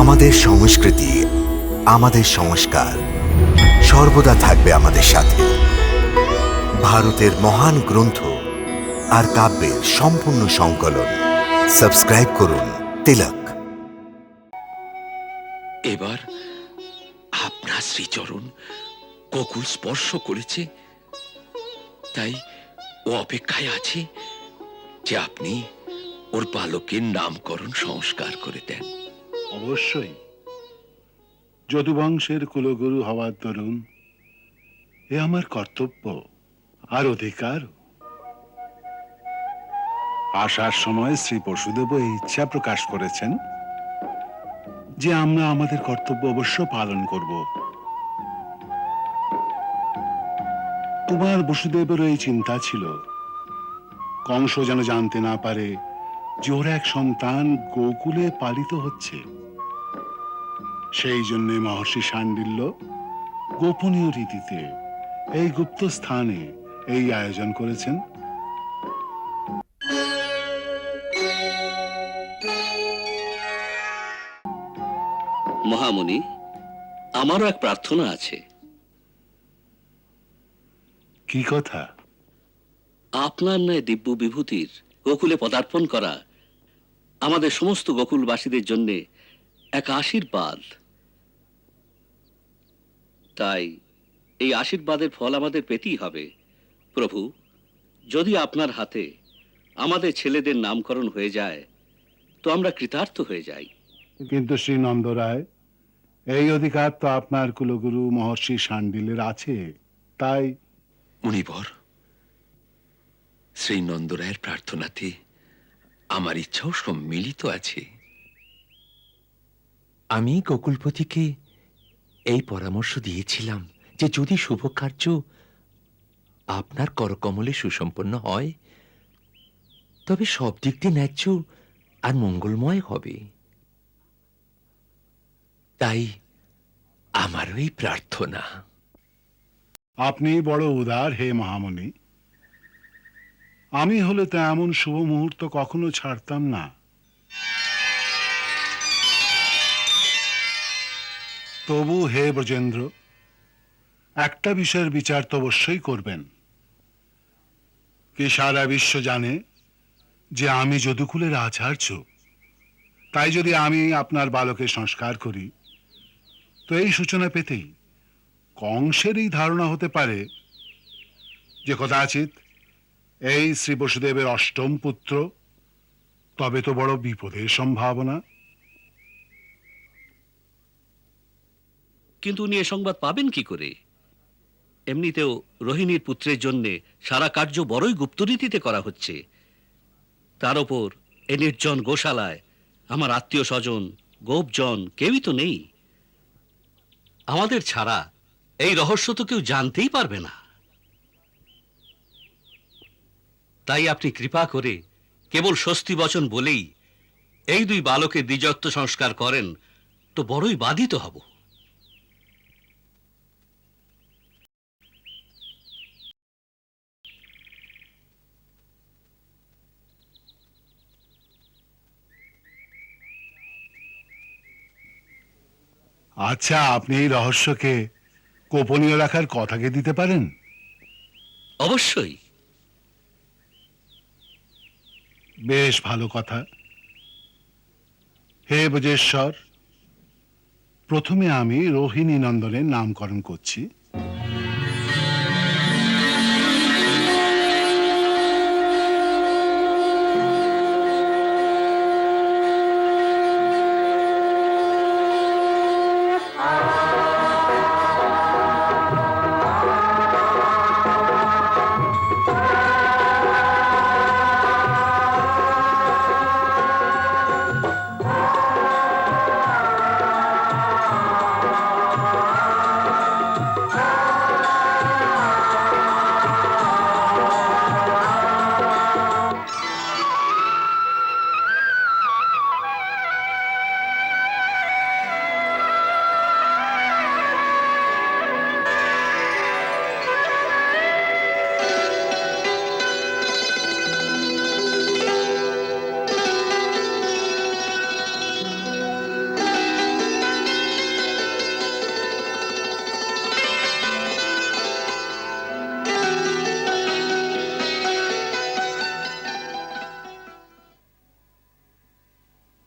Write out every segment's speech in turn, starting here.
আমাদের সংস্কৃতি, আমাদের সংস্কার সর্বদা থাকবে আমাদের সাথে। ভারতের মহান গ্রন্থ আর কাব্যের সম্পূর্ণ সংকলন। সাবস্ক্রাইব করুন তিলক। এবার আপনার শ্রীচরণ গোকুল স্পর্শ করেছে, তাই ও অপেক্ষায় আছে যে আপনি ওর বালকের নামকরণ সংস্কার করে দেন। অবশ্যই। যদুবংশের কুলগুরু হওয়ার দরুন এ আমার কর্তব্য আর অধিকার। আসার সময় শ্রী পশুদেব এই ইচ্ছা প্রকাশ করেছেন যে আমরা আমাদের কর্তব্য অবশ্য পালন করব। কুমার বসুদেবের এই চিন্তা ছিল কংস যেন জানতে না পারে যে ওর এক সন্তান গোকুলে পালিত হচ্ছে। সেই জন্য মহর্ষি শাণ্ডিল্য গোপনীয় রীতিতে এই গুপ্ত স্থানে এই আয়োজন করেছেন। মহামুনি, আমারও এক প্রার্থনা আছে। কি কথা? আপনার ন্যায় দিব্য বিভূতির গোকুলে পদার্পণ করা আমাদের সমস্ত গোকুলবাসীদের জন্য এক আশীর্বাদ। তাই এই আশীর্বাদের ফল আমাদের পেতেই হবে। প্রভু, যদি আপনার হাতে আমাদের ছেলেদের নামকরণ হয়ে যায় তো আমরা কৃতার্থ হয়ে যাই। কিন্তু শ্রী নন্দ রায়, এই অধিকার তো আপনার কুলগুরু মহর্ষি শাণ্ডিলের আছে। তাই মুনিবর, শ্রী নন্দরায়ের প্রার্থনাতে আমার ইচ্ছাও সম্মিলিত আছে। আমি গোকুলপতিকে এই পরামর্শ দিয়েছিলাম যে যদি শুভ কার্য আপনার করকমলে সুসম্পন্ন হয় তবে সব দিক দিয়ে ন্যায্য আর মঙ্গলময় হবে। তাই আমারও এই প্রার্থনা। আপনি বড় উদার হে মহামুনি। আমি হলে তো এমন শুভ মুহূর্ত কখনো ছাড়তাম না। তবু হে ব্রজেন্দ্র, একটা বিষয়ের বিচার তো অবশ্যই করবেন। কি সারা বিশ্ব জানে যে আমি যদুকুলের আচার্য। তাই যদি আমি আপনার বালকের সংস্কার করি তো এই সূচনা পেতেই কংসের এই ধারণা হতে পারে যে কদাচিৎ এই শ্রী বসুদেবের অষ্টম পুত্র, তবে তো বড় বিপদের সম্ভাবনা। কিন্তু উনি এ সংবাদ পাবেন কি করে? এমনিতেও রোহিণীর পুত্রের জন্য সারা কার্য বড়ই গুপ্তরীতিতে করা হচ্ছে। তার ওপর এ নির্জন গোশালায় আমার আত্মীয় স্বজন গোপজন কেউই তো নেই। আমাদের ছাড়া এই রহস্য তো কেউ জানতেই পারবে না। তাই আপনি কৃপা করে কেবল স্বস্তি বচন বলেই এই দুই বালকের দ্বিজত্ব সংস্কার করেন তো বড়ই বাধিত হব। আচ্ছা, আপনি এই রহস্যকে গোপনীয় রাখার কথাকে দিতে পারেন? অবশ্যই। বেশ ভালো কথা। হে ব্রজেশ্বর, প্রথমে আমি রোহিণী নন্দনের নামকরণ করছি।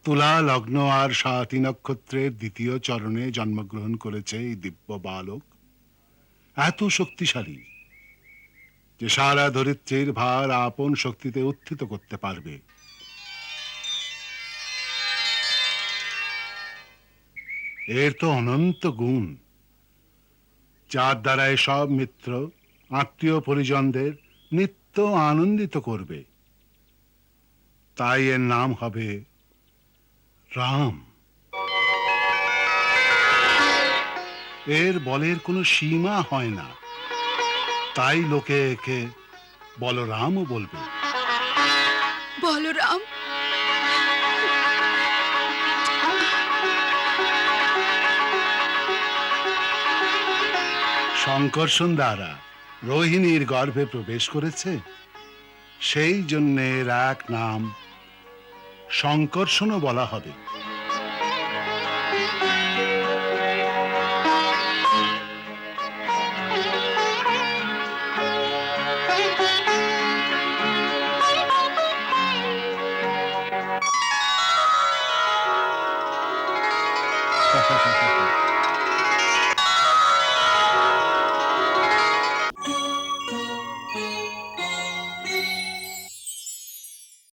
তুলা লগ্ন আর স্বাতি নক্ষত্রের দ্বিতীয় চরণে জন্মগ্রহণ করেছে এই দিব্য বালক, এত শক্তিশালী যে সারা ধরিত্রীর ভার আপন শক্তিতে উত্থিত করতে পারবে। এর তো অনন্ত গুণ, যার দ্বারা সব মিত্র আত্মীয় পরিজনদের নিত্য আনন্দিত করবে। তাই এর নাম হবে রাম। এর বলের কোনো সীমা হয় না, তাই লোকে একে বলরামও বলবে। বলরাম, শঙ্কর্ষণ দ্বারা রোহিণীর গর্ভে প্রবেশ করেছে, সেই জন্য এর এক নাম শঙ্কর্ষণও বলা হবে।